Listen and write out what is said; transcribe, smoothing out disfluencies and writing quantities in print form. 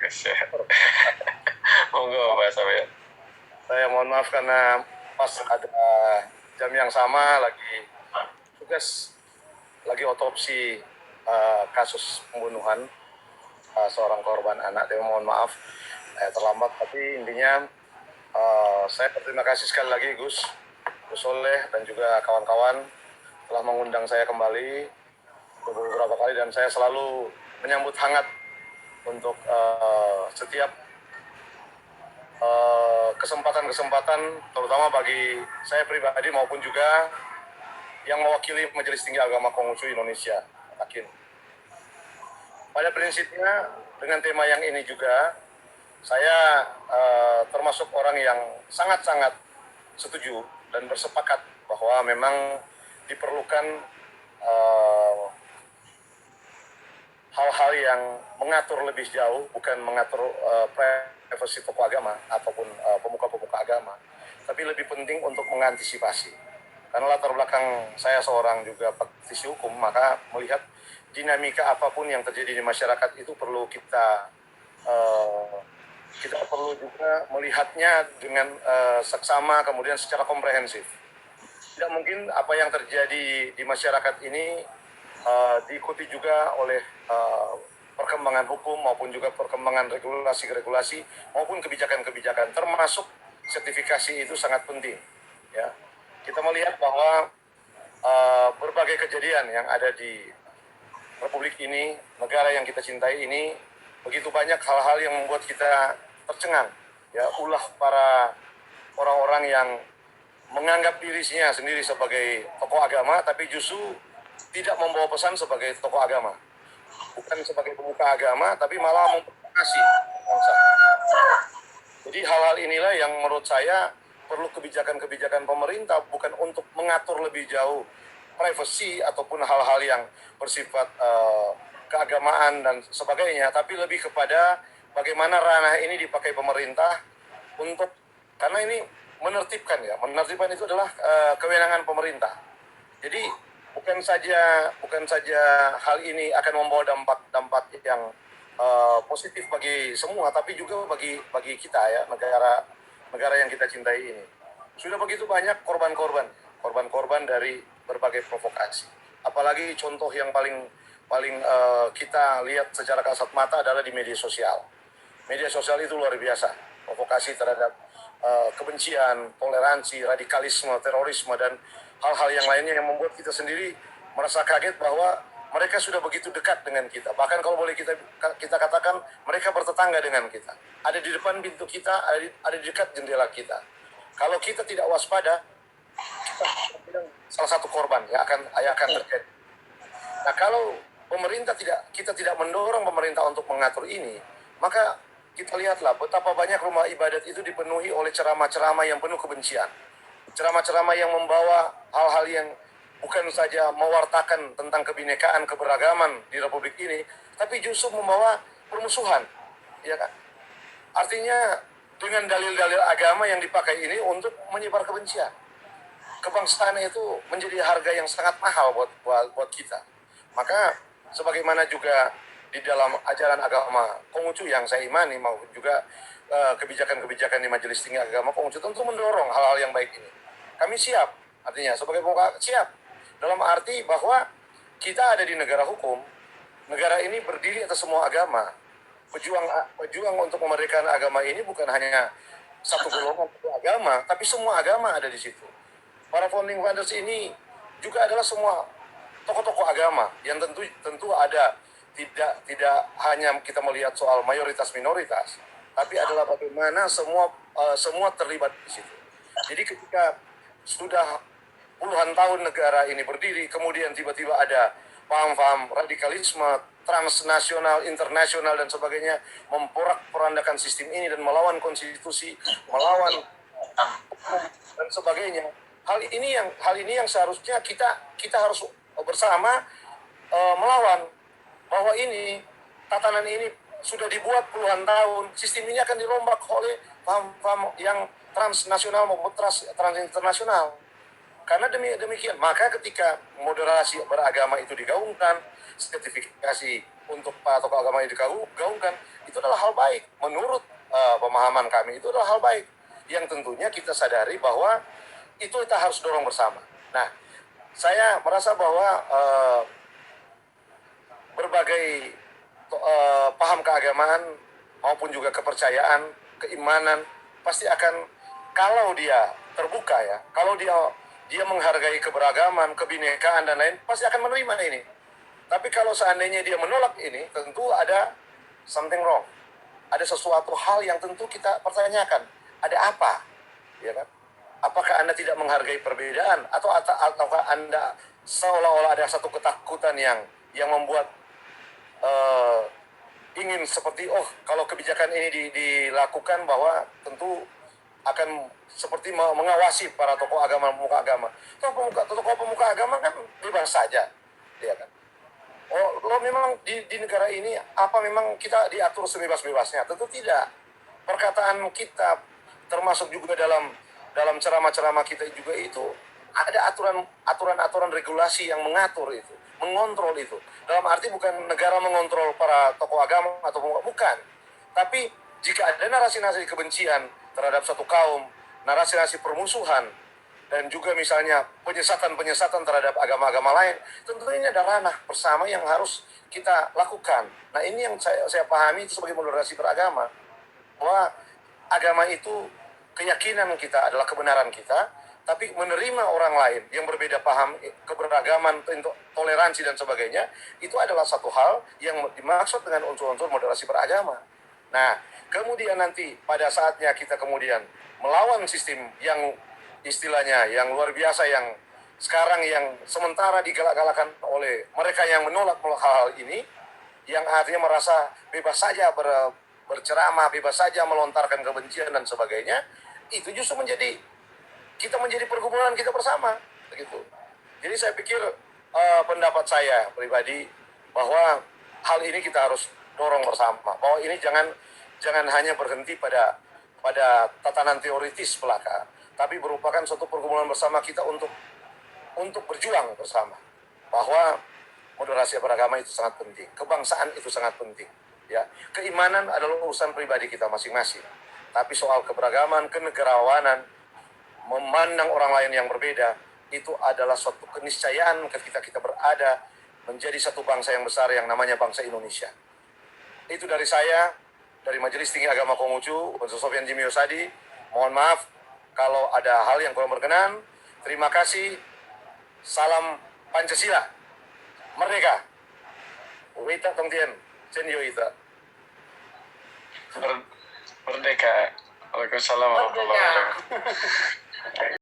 Siap. Monggo Pak Samuel. Saya mohon maaf karena pas ada jam yang sama lagi tugas, lagi otopsi kasus pembunuhan seorang korban anak. Saya mohon maaf terlambat, tapi intinya saya berterima kasih sekali lagi Gus Soleh dan juga kawan-kawan telah mengundang saya kembali beberapa kali, dan saya selalu menyambut hangat untuk setiap kesempatan-kesempatan, terutama bagi saya pribadi maupun juga yang mewakili Majelis Tinggi Agama Konghucu Indonesia, Takin. Pada prinsipnya dengan tema yang ini juga saya termasuk orang yang sangat-sangat setuju dan bersepakat bahwa memang diperlukan hal-hal yang mengatur lebih jauh, bukan mengatur privasi tokoh agama ataupun pemuka-pemuka agama, tapi lebih penting untuk mengantisipasi. Karena latar belakang saya seorang juga praktisi hukum, maka melihat dinamika apapun yang terjadi di masyarakat itu perlu kita perlu juga melihatnya dengan seksama, kemudian secara komprehensif. Tidak mungkin apa yang terjadi di masyarakat ini diikuti juga oleh perkembangan hukum maupun juga perkembangan regulasi-regulasi maupun kebijakan-kebijakan, termasuk sertifikasi itu sangat penting. Ya, kita melihat bahwa berbagai kejadian yang ada di Republik ini, negara yang kita cintai ini, begitu banyak hal-hal yang membuat kita tercengang. Ya, ulah para orang-orang yang menganggap dirinya sendiri sebagai tokoh agama, tapi justru tidak membawa pesan sebagai tokoh agama, bukan sebagai pemuka agama, tapi malah memprovokasi bangsa. Jadi hal-hal inilah yang menurut saya perlu kebijakan-kebijakan pemerintah, bukan untuk mengatur lebih jauh privasi ataupun hal-hal yang bersifat keagamaan dan sebagainya, tapi lebih kepada bagaimana ranah ini dipakai pemerintah untuk, karena ini menertibkan itu adalah kewenangan pemerintah. Jadi bukan saja hal ini akan membawa dampak yang positif bagi semua, tapi juga bagi kita ya, negara yang kita cintai ini. Sudah begitu banyak korban dari berbagai provokasi. Apalagi contoh yang paling kita lihat secara kasat mata adalah di media sosial. Media sosial itu luar biasa, provokasi terhadap kebencian, toleransi, radikalisme, terorisme, dan hal-hal yang lainnya yang membuat kita sendiri merasa kaget bahwa mereka sudah begitu dekat dengan kita. Bahkan kalau boleh kita katakan, mereka bertetangga dengan kita. Ada di depan pintu kita, ada di dekat jendela kita. Kalau kita tidak waspada, kita salah satu korban yang akan terjadi. Nah, kalau kita tidak mendorong pemerintah untuk mengatur ini, maka kita lihatlah betapa banyak rumah ibadat itu dipenuhi oleh ceramah-ceramah yang penuh kebencian. Ceramah-ceramah yang membawa hal-hal yang bukan saja mewartakan tentang kebinekaan, keberagaman di Republik ini, tapi justru membawa permusuhan. Ya kan? Artinya dengan dalil-dalil agama yang dipakai ini untuk menyebar kebencian. Kebangsaan itu menjadi harga yang sangat mahal buat kita. Maka sebagaimana juga di dalam ajaran agama Konghucu yang saya imani, maupun juga kebijakan-kebijakan di Majelis Tinggi Agama Konghucu tentu mendorong hal-hal yang baik ini. Kami siap, artinya sebagai pemuka siap, dalam arti bahwa kita ada di negara hukum, negara ini berdiri atas semua agama. Pejuang untuk memerdekakan agama ini bukan hanya satu golongan agama, tapi semua agama ada di situ. Para founding fathers ini juga adalah semua tokoh-tokoh agama yang tentu ada, tidak hanya kita melihat soal mayoritas minoritas, tapi adalah bagaimana semua terlibat di situ. Jadi ketika sudah puluhan tahun negara ini berdiri, kemudian tiba-tiba ada paham-paham radikalisme transnasional, internasional dan sebagainya memporak-porandakan sistem ini dan melawan konstitusi, melawan dan sebagainya. Hal ini yang seharusnya kita harus bersama melawan, bahwa ini tatanan ini sudah dibuat puluhan tahun, sistem ini akan dirombak oleh paham-paham yang transnasional maupun transinternasional. Karena demikian, maka ketika moderasi beragama itu digaungkan, sertifikasi untuk para tokoh agama itu digaungkan, itu adalah hal baik. Menurut pemahaman kami, itu adalah hal baik. Yang tentunya kita sadari bahwa itu kita harus dorong bersama. Nah, saya merasa bahwa berbagai paham keagamaan maupun juga kepercayaan, keimanan pasti akan, kalau dia terbuka ya, kalau dia menghargai keberagaman, kebinekaan dan lain, pasti akan menerima ini. Tapi kalau seandainya dia menolak ini, tentu ada something wrong. Ada sesuatu hal yang tentu kita pertanyakan. Ada apa? Ya kan? Apakah Anda tidak menghargai perbedaan, ataukah Anda seolah-olah ada satu ketakutan yang membuat ingin seperti, oh kalau kebijakan ini dilakukan bahwa tentu akan seperti mengawasi para tokoh agama, pemuka agama. Tokoh pemuka agama kan bebas saja, ya kan? Oh, lo memang di negara ini apa memang kita diatur sebebas-bebasnya? Tentu tidak. Perkataan kita termasuk juga dalam ceramah-ceramah kita juga itu ada aturan regulasi yang mengatur itu, mengontrol itu. Dalam arti bukan negara mengontrol para tokoh agama atau bukan. Tapi jika ada narasi-narasi kebencian terhadap satu kaum, narasi-narasi permusuhan, dan juga misalnya penyesatan terhadap agama-agama lain, tentunya ini ada ranah bersama yang harus kita lakukan. Nah, ini yang saya pahami itu sebagai moderasi beragama, bahwa agama itu keyakinan kita adalah kebenaran kita, tapi menerima orang lain yang berbeda paham, keberagaman, toleransi dan sebagainya, itu adalah satu hal yang dimaksud dengan unsur-unsur moderasi beragama. Nah, kemudian nanti pada saatnya kita kemudian melawan sistem yang istilahnya yang luar biasa, yang sekarang yang sementara digalak-galakan oleh mereka yang menolak hal-hal ini, yang artinya merasa bebas saja berceramah, bebas saja melontarkan kebencian dan sebagainya, itu justru kita menjadi pergumulan kita bersama, begitu. Jadi saya pikir pendapat saya pribadi bahwa hal ini kita harus dorong bersama, bahwa ini jangan hanya berhenti pada tatanan teoritis belaka, tapi merupakan suatu pergumulan bersama kita untuk berjuang bersama, bahwa moderasi beragama itu sangat penting, kebangsaan itu sangat penting, ya. Keimanan adalah urusan pribadi kita masing-masing, tapi soal keberagaman, kenegarawanan, memandang orang lain yang berbeda, itu adalah suatu keniscayaan ketika kita berada menjadi satu bangsa yang besar yang namanya bangsa Indonesia. Itu dari saya, dari Majelis Tinggi Agama Konghucu, Profesor Sofyan Jimmy Osadi. Mohon maaf kalau ada hal yang kurang berkenan. Terima kasih. Salam Pancasila. Merdeka. Wita Tongtien. Senyo Ita. Merdeka. Waalaikumsalam warahmatullahi wabarakatuh.